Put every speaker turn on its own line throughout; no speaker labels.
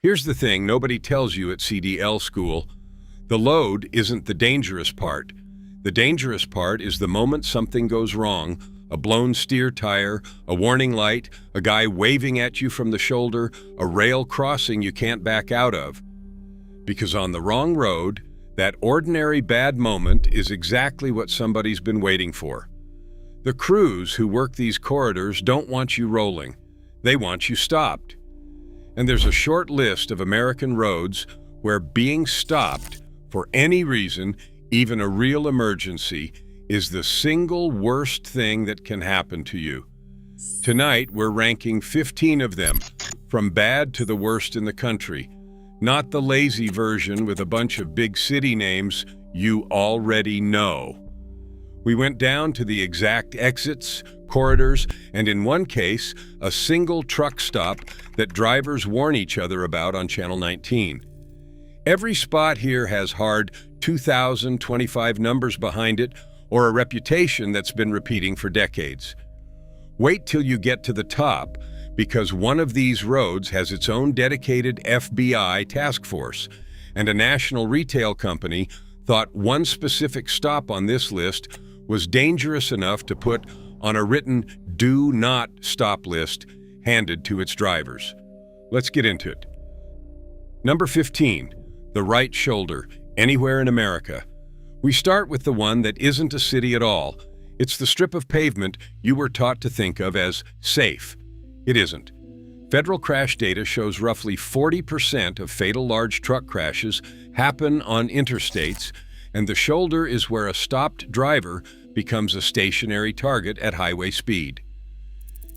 Here's the thing nobody tells you at CDL school. The load isn't the dangerous part. The dangerous part is the moment something goes wrong, a blown steer tire, a warning light, a guy waving at you from the shoulder, a rail crossing you can't back out of. Because on the wrong road, that ordinary bad moment is exactly what somebody's been waiting for. The crews who work these corridors don't want you rolling. They want you stopped. And there's a short list of American roads where being stopped for any reason, even a real emergency, is the single worst thing that can happen to you. Tonight, we're ranking 15 of them, from bad to the worst in the country. Not the lazy version with a bunch of big city names you already know. We went down to the exact exits, corridors, and in one case, a single truck stop that drivers warn each other about on Channel 19. Every spot here has hard 2025 numbers behind it or a reputation that's been repeating for decades. Wait till you get to the top, because one of these roads has its own dedicated FBI task force, and a national retail company thought one specific stop on this list was dangerous enough to put on a written "do not stop" list handed to its drivers. Let's get into it. Number 15, the right shoulder, anywhere in America. We start with the one that isn't a city at all. It's the strip of pavement you were taught to think of as safe. It isn't. Federal crash data shows roughly 40% of fatal large truck crashes happen on interstates, and the shoulder is where a stopped driver becomes a stationary target at highway speed.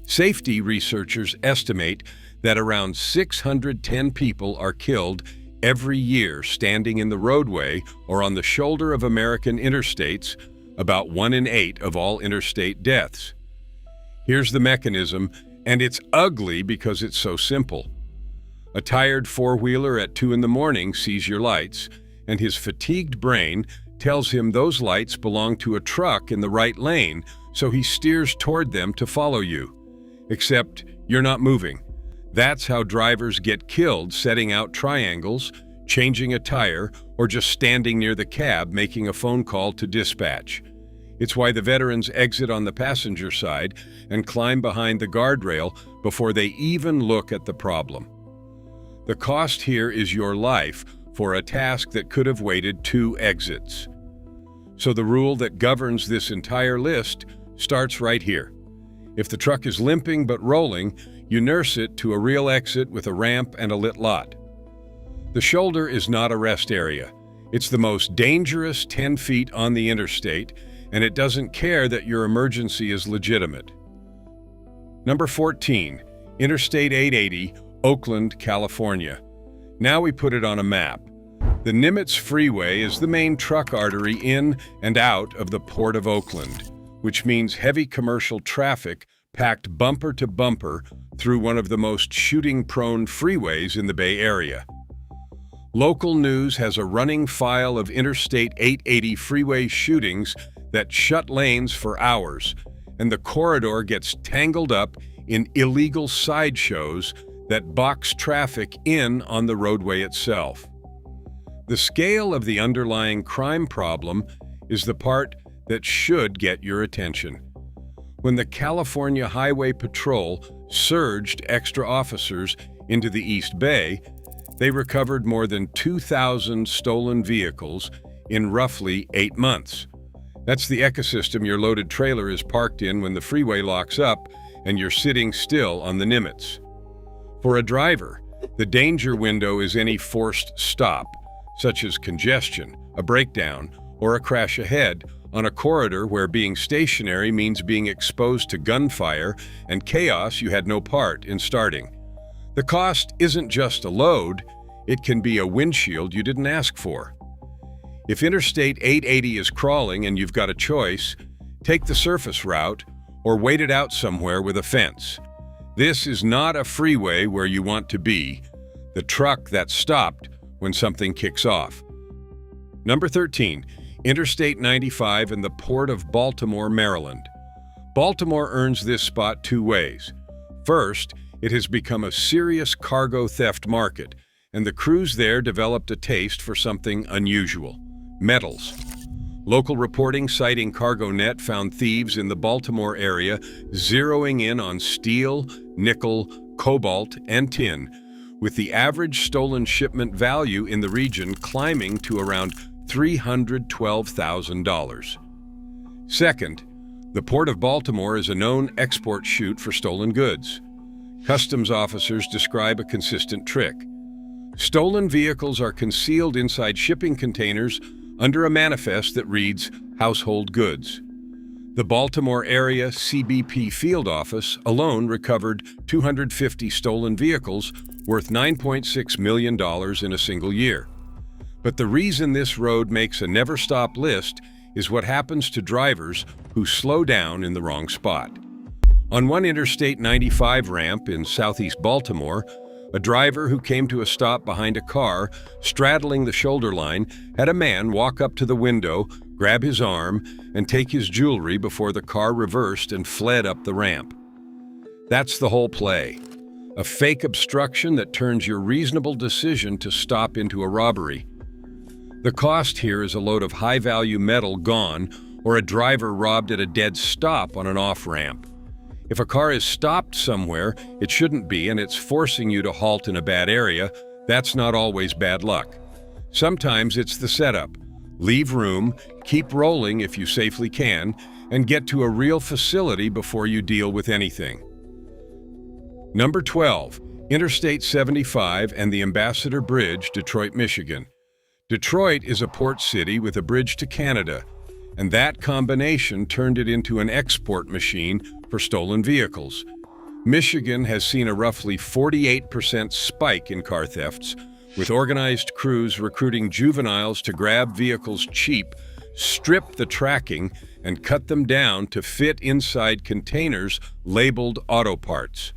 Safety researchers estimate that around 610 people are killed every year standing in the roadway or on the shoulder of American interstates, about 1 in 8 of all interstate deaths. Here's the mechanism, and it's ugly because it's so simple. A tired four-wheeler at 2 in the morning sees your lights, and his fatigued brain tells him those lights belong to a truck in the right lane, so he steers toward them to follow you. Except you're not moving. That's how drivers get killed setting out triangles, changing a tire, or just standing near the cab making a phone call to dispatch. It's why the veterans exit on the passenger side and climb behind the guardrail before they even look at the problem. The cost here is your life for a task that could have waited 2 exits. So the rule that governs this entire list starts right here. If the truck is limping but rolling, you nurse it to a real exit with a ramp and a lit lot. The shoulder is not a rest area. It's the most dangerous 10 feet on the interstate, and it doesn't care that your emergency is legitimate. Number 14, Interstate 880, Oakland, California. Now we put it on a map. The Nimitz Freeway is the main truck artery in and out of the Port of Oakland, which means heavy commercial traffic packed bumper to bumper through one of the most shooting-prone freeways in the Bay Area. Local news has a running file of Interstate 880 freeway shootings that shut lanes for hours, and the corridor gets tangled up in illegal sideshows that box traffic in on the roadway itself. The scale of the underlying crime problem is the part that should get your attention. When the California Highway Patrol surged extra officers into the East Bay, they recovered more than 2,000 stolen vehicles in roughly 8 months. That's the ecosystem your loaded trailer is parked in when the freeway locks up and you're sitting still on the Nimitz. For a driver, the danger window is any forced stop, such as congestion, a breakdown, or a crash ahead, on a corridor where being stationary means being exposed to gunfire and chaos you had no part in starting. The cost isn't just a load, it can be a windshield you didn't ask for. If Interstate 880 is crawling and you've got a choice, take the surface route or wait it out somewhere with a fence. This is not a freeway where you want to be, the truck that's stopped when something kicks off. Number 13, Interstate 95 in the Port of Baltimore, Maryland. Baltimore earns this spot 2 ways. First, it has become a serious cargo theft market, and the crews there developed a taste for something unusual: metals. Local reporting citing CargoNet found thieves in the Baltimore area zeroing in on steel, nickel, cobalt, and tin, with the average stolen shipment value in the region climbing to around $312,000. Second, the Port of Baltimore is a known export chute for stolen goods. Customs officers describe a consistent trick. Stolen vehicles are concealed inside shipping containers under a manifest that reads "Household Goods." The Baltimore area CBP field office alone recovered 250 stolen vehicles worth $9.6 million in a single year. But the reason this road makes a never-stop list is what happens to drivers who slow down in the wrong spot. On one Interstate 95 ramp in southeast Baltimore, a driver who came to a stop behind a car straddling the shoulder line had a man walk up to the window, grab his arm, and take his jewelry before the car reversed and fled up the ramp. That's the whole play. A fake obstruction that turns your reasonable decision to stop into a robbery. The cost here is a load of high-value metal gone or a driver robbed at a dead stop on an off-ramp. If a car is stopped somewhere it shouldn't be and it's forcing you to halt in a bad area, that's not always bad luck. Sometimes it's the setup. Leave room, keep rolling if you safely can, and get to a real facility before you deal with anything. Number 12. Interstate 75 and the Ambassador Bridge, Detroit, Michigan. Detroit is a port city with a bridge to Canada, and that combination turned it into an export machine for stolen vehicles. Michigan has seen a roughly 48% spike in car thefts, with organized crews recruiting juveniles to grab vehicles cheap, strip the tracking, and cut them down to fit inside containers labeled auto parts.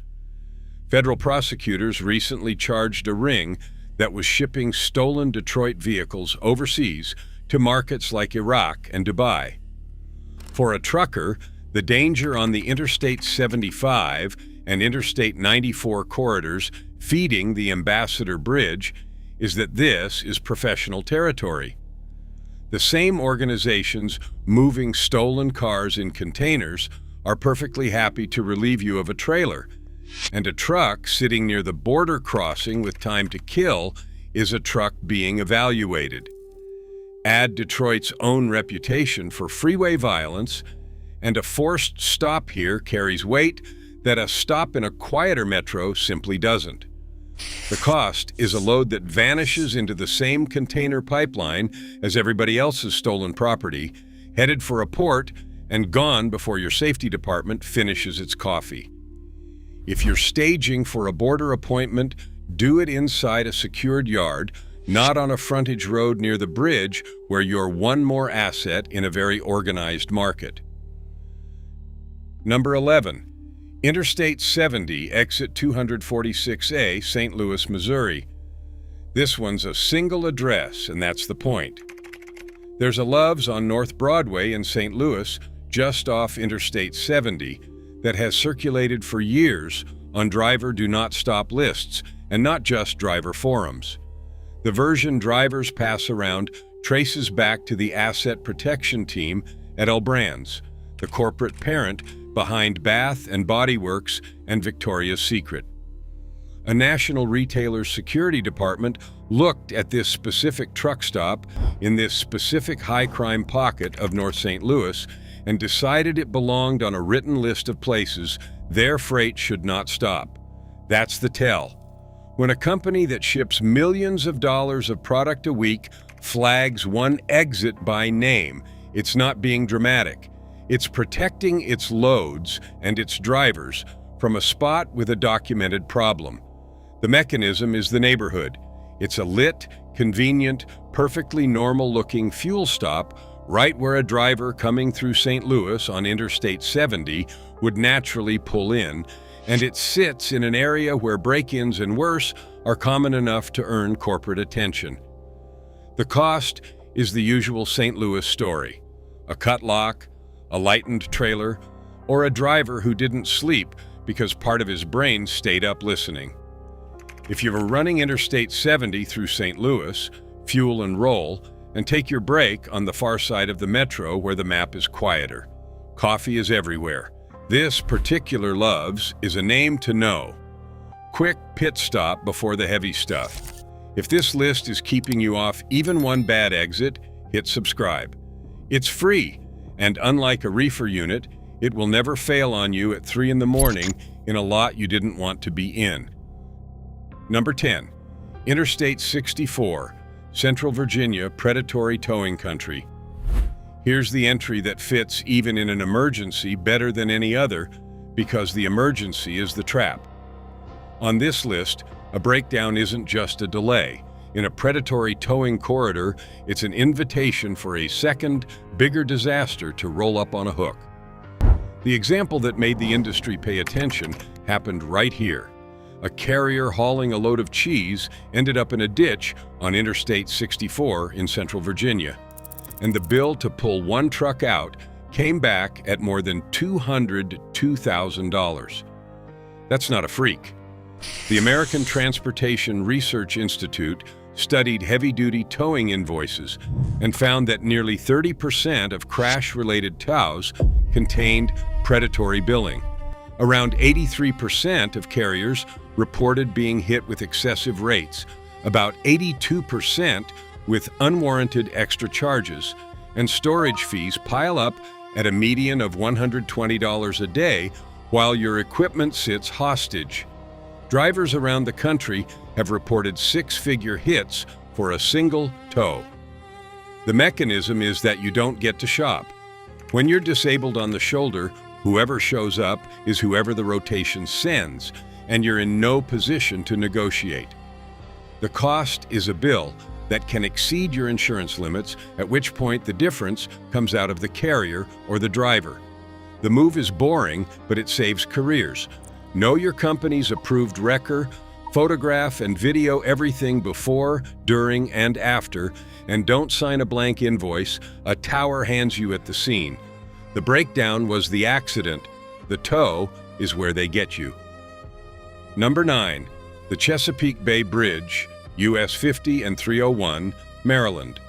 Federal prosecutors recently charged a ring that was shipping stolen Detroit vehicles overseas to markets like Iraq and Dubai. For a trucker, the danger on the Interstate 75 and Interstate 94 corridors feeding the Ambassador Bridge is that this is professional territory. The same organizations moving stolen cars in containers are perfectly happy to relieve you of a trailer, and a truck sitting near the border crossing with time to kill is a truck being evaluated. Add Detroit's own reputation for freeway violence, and a forced stop here carries weight that a stop in a quieter metro simply doesn't. The cost is a load that vanishes into the same container pipeline as everybody else's stolen property, headed for a port and gone before your safety department finishes its coffee. If you're staging for a border appointment, do it inside a secured yard, not on a frontage road near the bridge where you're one more asset in a very organized market. Number 11. Interstate 70, exit 246A, St. Louis, Missouri. This one's a single address, and that's the point. There's a Love's on North Broadway in St. Louis, just off Interstate 70, that has circulated for years on driver do not stop lists, and not just driver forums. The version drivers pass around traces back to the asset protection team at L Brands, the corporate parent behind Bath and Body Works and Victoria's Secret. A national retailer's security department looked at this specific truck stop in this specific high-crime pocket of North St. Louis and decided it belonged on a written list of places their freight should not stop. That's the tell. When a company that ships millions of dollars of product a week flags one exit by name, it's not being dramatic. It's protecting its loads and its drivers from a spot with a documented problem. The mechanism is the neighborhood. It's a lit, convenient, perfectly normal-looking fuel stop right where a driver coming through St. Louis on Interstate 70 would naturally pull in, and it sits in an area where break-ins and worse are common enough to earn corporate attention. The cost is the usual St. Louis story: a cut lock, a lightened trailer, or a driver who didn't sleep because part of his brain stayed up listening. If you were running Interstate 70 through St. Louis, fuel and roll, and take your break on the far side of the metro where the map is quieter. Coffee is everywhere. This particular Love's is a name to know. Quick pit stop before the heavy stuff. If this list is keeping you off even one bad exit, hit subscribe. It's free, and unlike a reefer unit, it will never fail on you at 3 in the morning in a lot you didn't want to be in. Number 10. Interstate 64, Central Virginia Predatory Towing Country. Here's the entry that fits even in an emergency better than any other because the emergency is the trap. On this list, a breakdown isn't just a delay. In a predatory towing corridor, it's an invitation for a second, bigger disaster to roll up on a hook. The example that made the industry pay attention happened right here. A carrier hauling a load of cheese ended up in a ditch on Interstate 64 in Central Virginia. And the bill to pull one truck out came back at more than $202,000. That's not a freak. The American Transportation Research Institute studied heavy-duty towing invoices and found that nearly 30% of crash-related tows contained predatory billing. Around 83% of carriers reported being hit with excessive rates, about 82% with unwarranted extra charges, and storage fees pile up at a median of $120 a day while your equipment sits hostage. Drivers around the country have reported 6-figure hits for a single tow. The mechanism is that you don't get to shop. When you're disabled on the shoulder, whoever shows up is whoever the rotation sends, and you're in no position to negotiate. The cost is a bill that can exceed your insurance limits, at which point the difference comes out of the carrier or the driver. The move is boring, but it saves careers. Know your company's approved wrecker, photograph and video everything before, during, and after, and don't sign a blank invoice a tower hands you at the scene. The breakdown was the accident. The tow is where they get you. Number 9. The Chesapeake Bay Bridge, US 50 and 301, Maryland.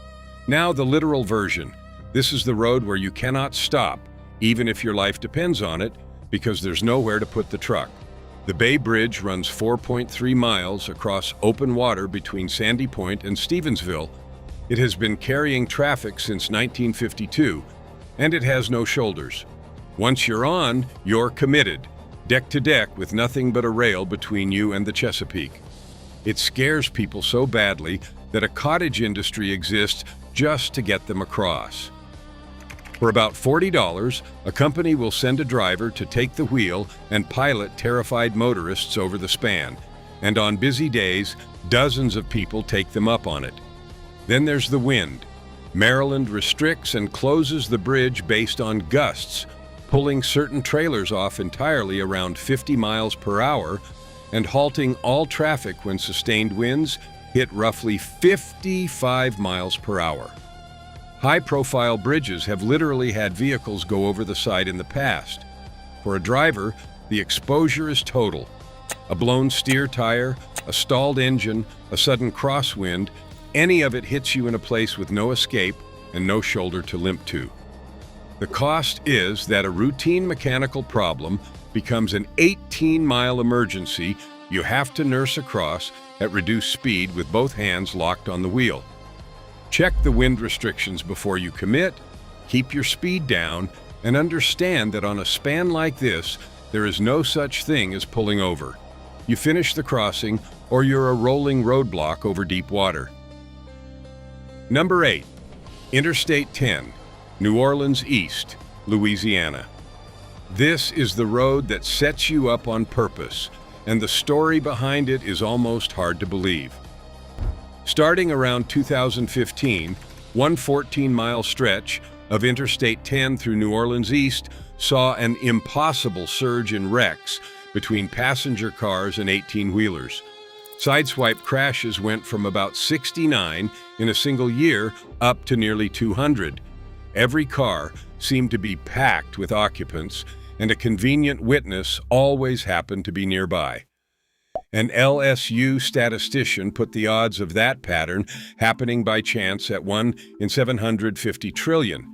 Now the literal version. This is the road where you cannot stop, even if your life depends on it, because there's nowhere to put the truck. The Bay Bridge runs 4.3 miles across open water between Sandy Point and Stevensville. It has been carrying traffic since 1952, and it has no shoulders. Once you're on, you're committed, deck to deck with nothing but a rail between you and the Chesapeake. It scares people so badly that a cottage industry exists just to get them across. For about $40, a company will send a driver to take the wheel and pilot terrified motorists over the span, and on busy days, dozens of people take them up on it. Then there's the wind. Maryland restricts and closes the bridge based on gusts, pulling certain trailers off entirely around 50 miles per hour and halting all traffic when sustained winds hit roughly 55 miles per hour. High-profile bridges have literally had vehicles go over the side in the past. For a driver, the exposure is total. A blown steer tire, a stalled engine, a sudden crosswind, any of it hits you in a place with no escape and no shoulder to limp to. The cost is that a routine mechanical problem becomes an 18-mile emergency you have to nurse across at reduced speed with both hands locked on the wheel. Check the wind restrictions before you commit, keep your speed down, and understand that on a span like this, there is no such thing as pulling over. You finish the crossing, or you're a rolling roadblock over deep water. Number 8. Interstate 10, New Orleans East, Louisiana. This is the road that sets you up on purpose, and the story behind it is almost hard to believe. Starting around 2015, one 14-mile stretch of Interstate 10 through New Orleans East saw an impossible surge in wrecks between passenger cars and 18-wheelers. Sideswipe crashes went from about 69 in a single year up to nearly 200. Every car seemed to be packed with occupants, and a convenient witness always happened to be nearby. An LSU statistician put the odds of that pattern happening by chance at 1 in 750 trillion.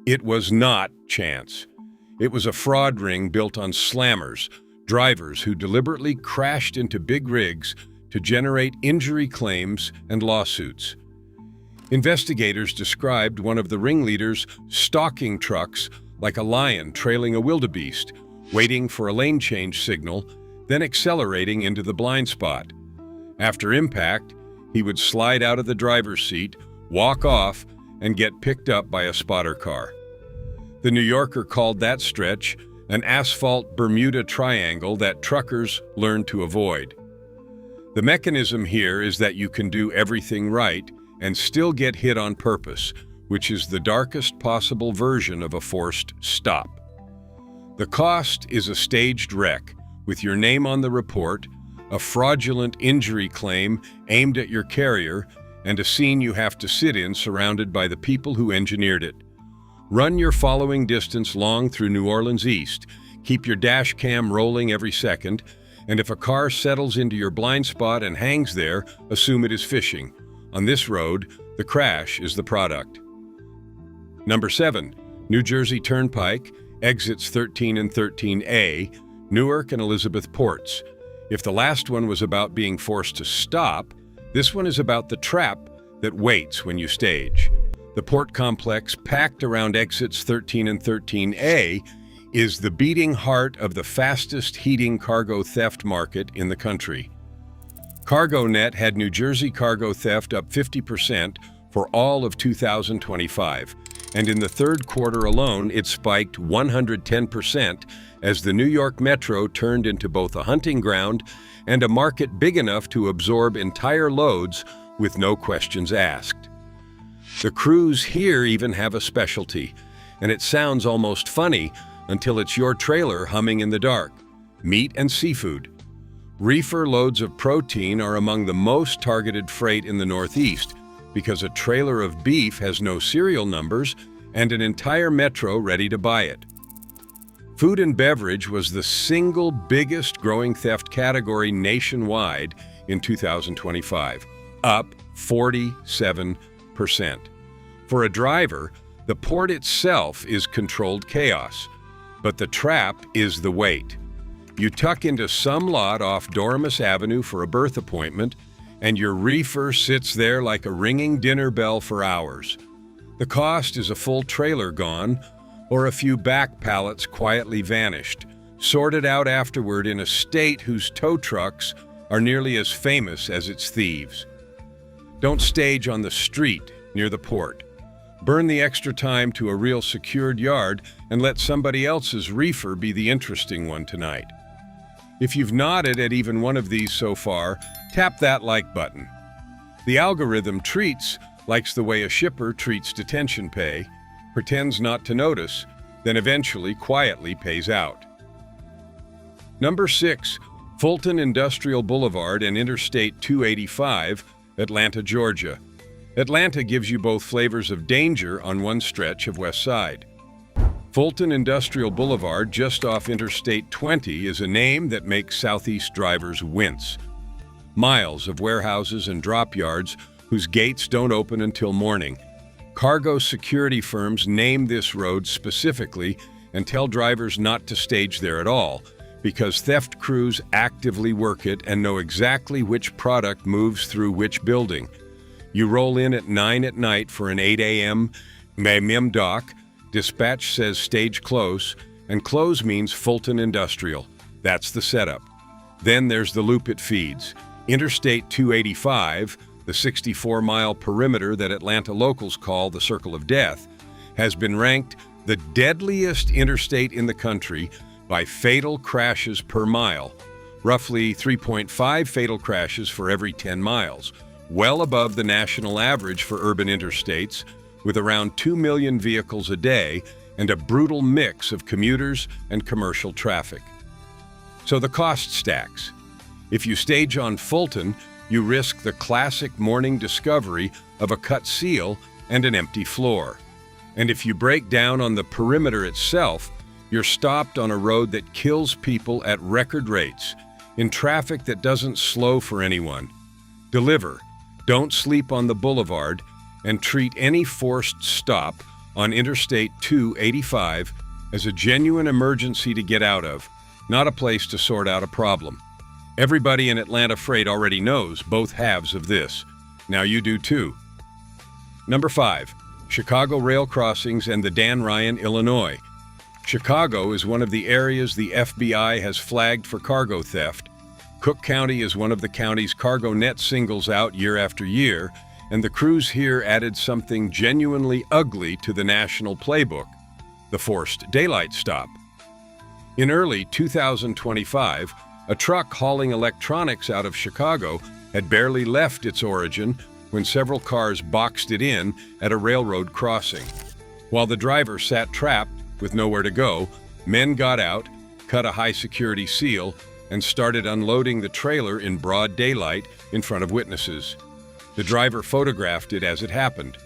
It was not chance. It was a fraud ring built on slammers, drivers who deliberately crashed into big rigs to generate injury claims and lawsuits. Investigators described one of the ringleaders stalking trucks like a lion trailing a wildebeest, waiting for a lane change signal, then accelerating into the blind spot. After impact, he would slide out of the driver's seat, walk off, and get picked up by a spotter car. The New Yorker called that stretch an asphalt Bermuda Triangle that truckers learned to avoid. The mechanism here is that you can do everything right and still get hit on purpose, which is the darkest possible version of a forced stop. The cost is a staged wreck, with your name on the report, a fraudulent injury claim aimed at your carrier, and a scene you have to sit in surrounded by the people who engineered it. Run your following distance long through New Orleans East, keep your dash cam rolling every second, and if a car settles into your blind spot and hangs there, assume it is fishing. On this road, the crash is the product. Number 7, New Jersey Turnpike, exits 13 and 13A, Newark and Elizabeth ports. If the last one was about being forced to stop, this one is about the trap that waits when you stage. The port complex packed around exits 13 and 13A is the beating heart of the fastest heating cargo theft market in the country. CargoNet had New Jersey cargo theft up 50% for all of 2025, and in the third quarter alone it spiked 110% as the New York Metro turned into both a hunting ground and a market big enough to absorb entire loads with no questions asked. The crews here even have a specialty, and it sounds almost funny until it's your trailer humming in the dark: meat and seafood. Reefer loads of protein are among the most targeted freight in the Northeast because a trailer of beef has no serial numbers and an entire metro ready to buy it. Food and beverage was the single biggest growing theft category nationwide in 2025, up 47%. For a driver, the port itself is controlled chaos, but the trap is the wait. You tuck into some lot off Doremus Avenue for a birth appointment, and your reefer sits there like a ringing dinner bell for hours. The cost is a full trailer gone, or a few back pallets quietly vanished, sorted out afterward in a state whose tow trucks are nearly as famous as its thieves. Don't stage on the street near the port. Burn the extra time to a real secured yard and let somebody else's reefer be the interesting one tonight. If you've nodded at even one of these so far, tap that like button. The algorithm likes the way a shipper treats detention pay, pretends not to notice, then eventually quietly pays out. Number 6, Fulton Industrial Boulevard and Interstate 285, Atlanta, Georgia. Atlanta gives you both flavors of danger on one stretch of West Side. Fulton Industrial Boulevard, just off Interstate 20, is a name that makes Southeast drivers wince. Miles of warehouses and drop yards whose gates don't open until morning. Cargo security firms name this road specifically and tell drivers not to stage there at all, because theft crews actively work it and know exactly which product moves through which building. You roll in at 9 at night for an 8 a.m. mem dock, dispatch says stage close, and close means Fulton Industrial. That's the setup. Then there's the loop it feeds. Interstate 285, the 64-mile perimeter that Atlanta locals call the Circle of Death, has been ranked the deadliest interstate in the country by fatal crashes per mile, roughly 3.5 fatal crashes for every 10 miles, well above the national average for urban interstates, with around 2 million vehicles a day and a brutal mix of commuters and commercial traffic. So the cost stacks. If you stage on Fulton, you risk the classic morning discovery of a cut seal and an empty floor. And if you break down on the perimeter itself, you're stopped on a road that kills people at record rates, in traffic that doesn't slow for anyone. Deliver, don't sleep on the boulevard, and treat any forced stop on Interstate 285 as a genuine emergency to get out of, not a place to sort out a problem. Everybody in Atlanta freight already knows both halves of this. Now you do too. Number 5. Chicago rail crossings and the Dan Ryan, Illinois. Chicago is one of the areas the FBI has flagged for cargo theft. Cook County is one of the counties cargo net singles out year after year, and the crews here added something genuinely ugly to the national playbook: the forced daylight stop. In early 2025, a truck hauling electronics out of Chicago had barely left its origin when several cars boxed it in at a railroad crossing. While the driver sat trapped with nowhere to go, men got out, cut a high-security seal, and started unloading the trailer in broad daylight in front of witnesses. The driver photographed it as it happened.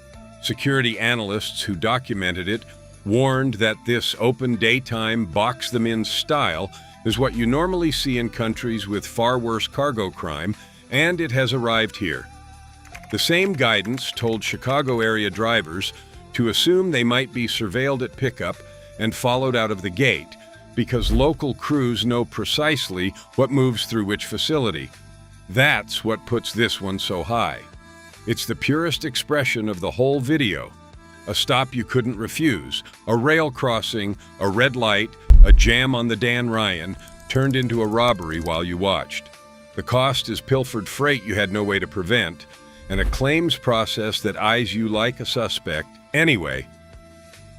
Security analysts who documented it warned that this open daytime box-them-in style is what you normally see in countries with far worse cargo crime, and it has arrived here. The same guidance told Chicago area drivers to assume they might be surveilled at pickup and followed out of the gate, because local crews know precisely what moves through which facility. That's what puts this one so high. It's the purest expression of the whole video. A stop you couldn't refuse, a rail crossing, a red light, a jam on the Dan Ryan, turned into a robbery while you watched. The cost is pilfered freight you had no way to prevent, and a claims process that eyes you like a suspect anyway.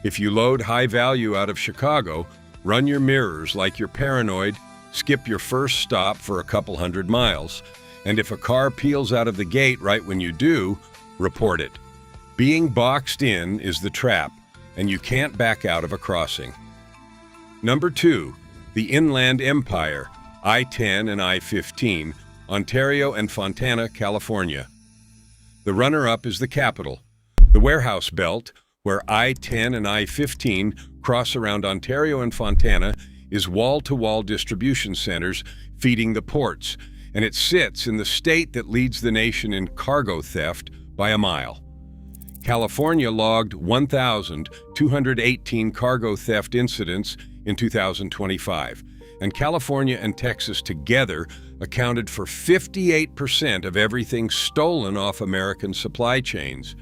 If you load high value out of Chicago, run your mirrors like you're paranoid, skip your first stop for a couple 100 miles, and if a car peels out of the gate right when you do, report it. Being boxed in is the trap, and you can't back out of a crossing. Number 2, the Inland Empire, I-10 and I-15, Ontario and Fontana, California. The runner-up is the capital, the warehouse belt, where I-10 and I-15 cross around Ontario and Fontana, is wall-to-wall distribution centers feeding the ports, and it sits in the state that leads the nation in cargo theft by a mile. California logged 1,218 cargo theft incidents in 2025, and California and Texas together accounted for 58% of everything stolen off American supply chains.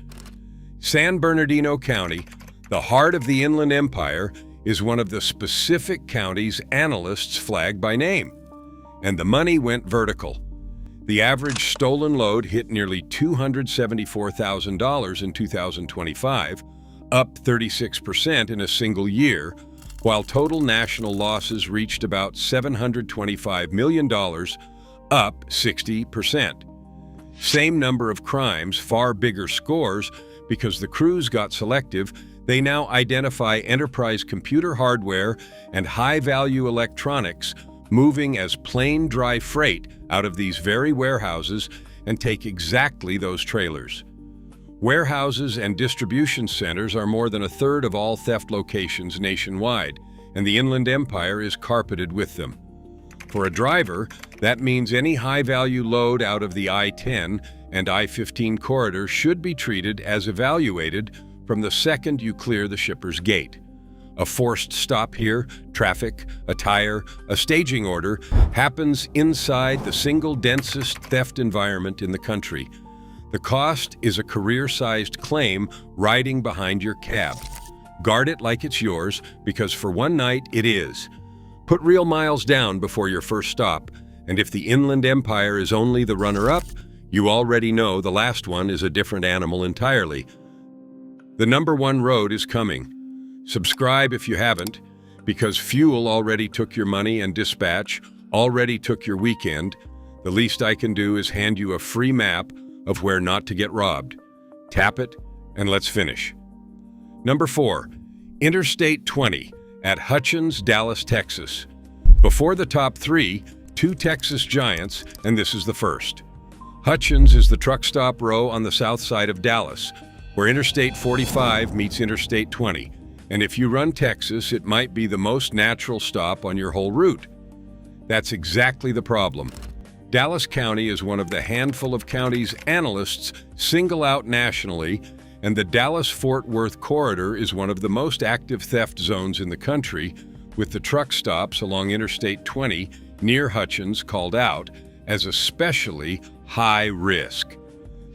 San Bernardino County, the heart of the Inland Empire, is one of the specific counties analysts flagged by name. And the money went vertical. The average stolen load hit nearly $274,000 in 2025, up 36% in a single year, while total national losses reached about $725 million, up 60%. Same number of crimes, far bigger scores, because the crews got selective. They now identify enterprise computer hardware and high-value electronics moving as plain dry freight out of these very warehouses and take exactly those trailers. Warehouses and distribution centers are more than a third of all theft locations nationwide, and the Inland Empire is carpeted with them. For a driver, that means any high-value load out of the I-10 and I-15 corridor should be treated as evaluated from the second you clear the shipper's gate. A forced stop here, traffic, a tire, a staging order happens inside the single densest theft environment in the country. The cost is a career-sized claim riding behind your cab. Guard it like it's yours, because for one night it is. Put real miles down before your first stop, and if the Inland Empire is only the runner-up, you already know the last one is a different animal entirely. The number 1 road is coming. Subscribe if you haven't, because fuel already took your money and dispatch already took your weekend. The least I can do is hand you a free map of where not to get robbed. Tap it, and let's finish. Number 4, Interstate 20 at Hutchins, Dallas, Texas. Before the top 3, 2 Texas giants, and this is the first. Hutchins is the truck stop row on the south side of Dallas, where Interstate 45 meets Interstate 20, and if you run Texas, it might be the most natural stop on your whole route. That's exactly the problem. Dallas County is one of the handful of counties analysts single out nationally, and the Dallas-Fort Worth corridor is one of the most active theft zones in the country, with the truck stops along Interstate 20 near Hutchins called out as especially high risk.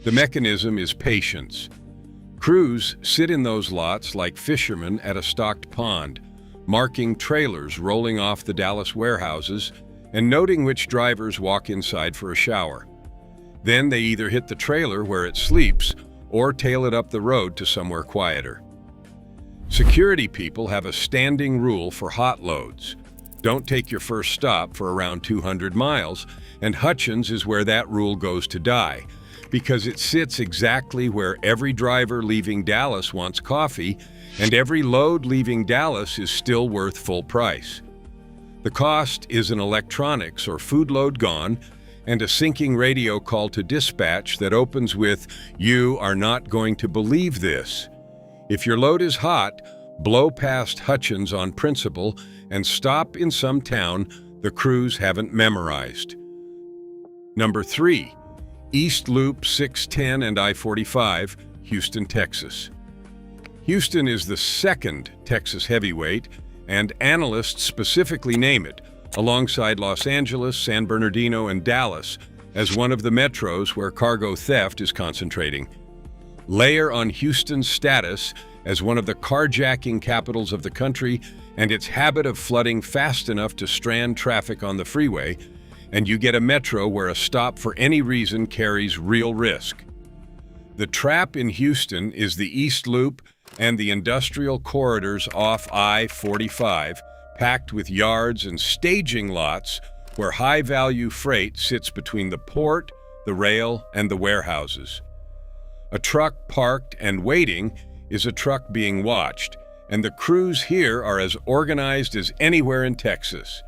The mechanism is patience. Crews sit in those lots like fishermen at a stocked pond, marking trailers rolling off the Dallas warehouses and noting which drivers walk inside for a shower. Then they either hit the trailer where it sleeps or tail it up the road to somewhere quieter. Security people have a standing rule for hot loads. Don't take your first stop for around 200 miles, and Hutchins is where that rule goes to die, because it sits exactly where every driver leaving Dallas wants coffee, and every load leaving Dallas is still worth full price. The cost is an electronics or food load gone, and a sinking radio call to dispatch that opens with, "You are not going to believe this." If your load is hot, blow past Hutchins on principle and stop in some town the crews haven't memorized. Number 3. East Loop 610 and I-45, Houston, Texas. Houston is the second Texas heavyweight, and analysts specifically name it, alongside Los Angeles, San Bernardino, and Dallas, as one of the metros where cargo theft is concentrating. Layer on Houston's status as one of the carjacking capitals of the country and its habit of flooding fast enough to strand traffic on the freeway, and you get a metro where a stop for any reason carries real risk. The trap in Houston is the East Loop and the industrial corridors off I-45, packed with yards and staging lots where high-value freight sits between the port, the rail, and the warehouses. A truck parked and waiting is a truck being watched, and the crews here are as organized as anywhere in Texas.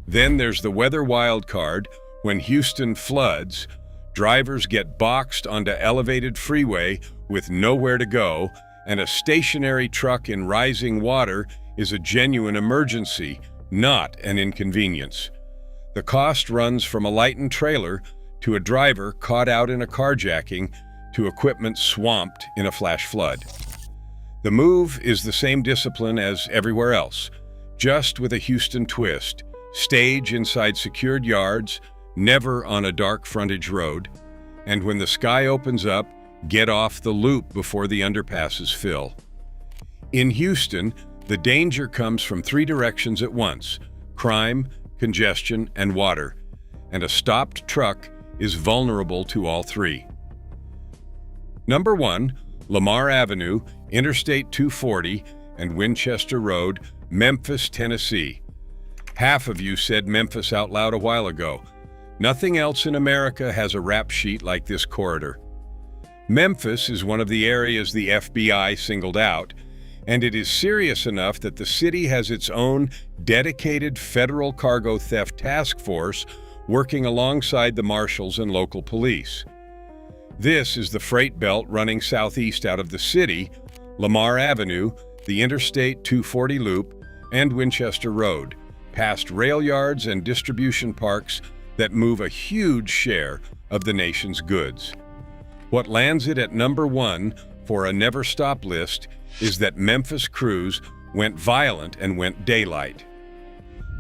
Then there's the weather wildcard. When Houston floods, drivers get boxed onto elevated freeway with nowhere to go, and a stationary truck in rising water is a genuine emergency, not an inconvenience. The cost runs from a lightened trailer to a driver caught out in a carjacking to equipment swamped in a flash flood. The move is the same discipline as everywhere else, just with a Houston twist. Stage inside secured yards, never on a dark frontage road, and when the sky opens up, get off the loop before the underpasses fill. In Houston, the danger comes from 3 directions at once: crime, congestion, and water, and a stopped truck is vulnerable to all 3. Number 1, Lamar Avenue, Interstate 240, and Winchester Road, Memphis, Tennessee. Half of you said Memphis out loud a while ago. Nothing else in America has a rap sheet like this corridor. Memphis is one of the areas the FBI singled out, and it is serious enough that the city has its own dedicated federal cargo theft task force working alongside the marshals and local police. This is the freight belt running southeast out of the city: Lamar Avenue, the Interstate 240 loop, and Winchester Road, past rail yards and distribution parks that move a huge share of the nation's goods. What lands it at number 1 for a never-stop list is that Memphis crews went violent and went daylight.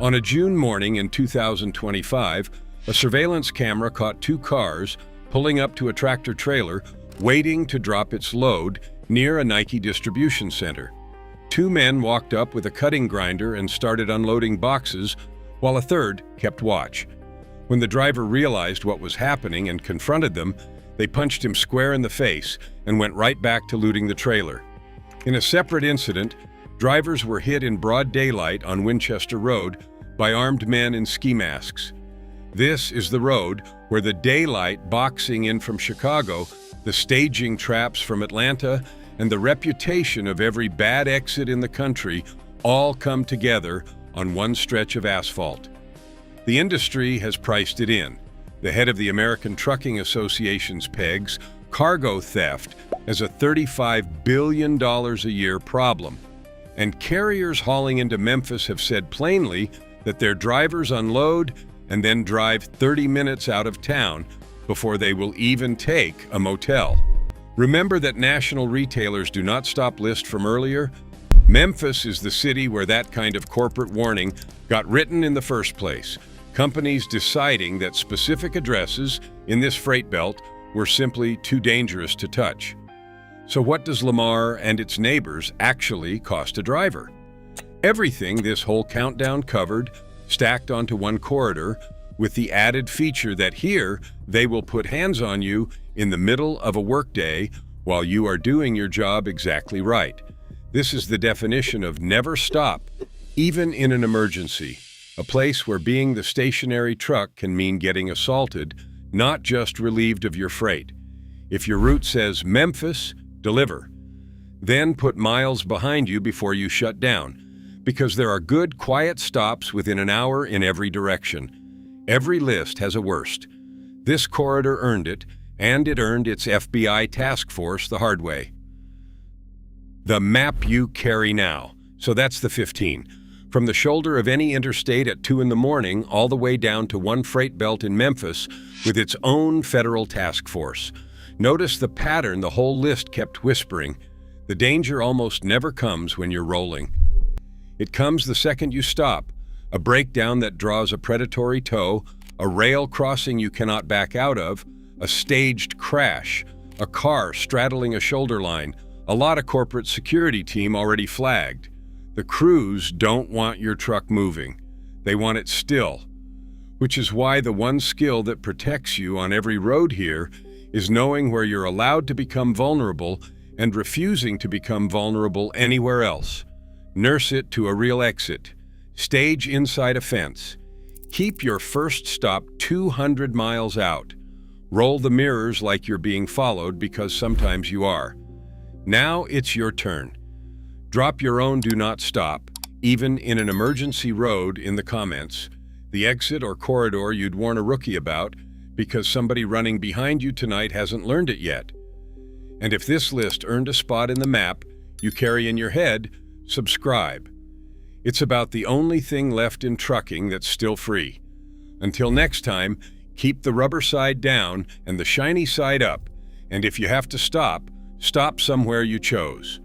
On a June morning in 2025, a surveillance camera caught 2 cars pulling up to a tractor-trailer waiting to drop its load near a Nike distribution center. 2 men walked up with a cutting grinder and started unloading boxes, while a third kept watch. When the driver realized what was happening and confronted them, they punched him square in the face and went right back to looting the trailer. In a separate incident, drivers were hit in broad daylight on Winchester Road by armed men in ski masks. This is the road where the daylight boxing in from Chicago, the staging traps from Atlanta, and the reputation of every bad exit in the country all come together on one stretch of asphalt. The industry has priced it in. The head of the American Trucking Association's pegs cargo theft as a $35 billion a year problem. And carriers hauling into Memphis have said plainly that their drivers unload and then drive 30 minutes out of town before they will even take a motel. Remember that national retailers do not stop list from earlier? Memphis is the city where that kind of corporate warning got written in the first place. Companies deciding that specific addresses in this freight belt were simply too dangerous to touch. So what does Lamar and its neighbors actually cost a driver? Everything this whole countdown covered, stacked onto one corridor, with the added feature that here they will put hands on you in the middle of a workday while you are doing your job exactly right. This is the definition of never stop, even in an emergency. A place where being the stationary truck can mean getting assaulted, not just relieved of your freight. If your route says Memphis, deliver. Then put miles behind you before you shut down, because there are good, quiet stops within an hour in every direction. Every list has a worst. This corridor earned it, and it earned its FBI task force the hard way. The map you carry now. So that's the 15. From the shoulder of any interstate at 2 in the morning all the way down to one freight belt in Memphis with its own federal task force. Notice the pattern the whole list kept whispering. The danger almost never comes when you're rolling. It comes the second you stop. A breakdown that draws a predatory tow, a rail crossing you cannot back out of, a staged crash, a car straddling a shoulder line, a lot of corporate security team already flagged. The crews don't want your truck moving. They want it still, which is why the one skill that protects you on every road here is knowing where you're allowed to become vulnerable and refusing to become vulnerable anywhere else. Nurse it to a real exit. Stage inside a fence. Keep your first stop 200 miles out. Roll the mirrors like you're being followed, because sometimes you are. Now it's your turn. Drop your own do not stop, even in an emergency road, in the comments. The exit or corridor you'd warn a rookie about, because somebody running behind you tonight hasn't learned it yet. And if this list earned a spot in the map you carry in your head, subscribe. It's about the only thing left in trucking that's still free. Until next time, keep the rubber side down and the shiny side up. And if you have to stop, stop somewhere you chose.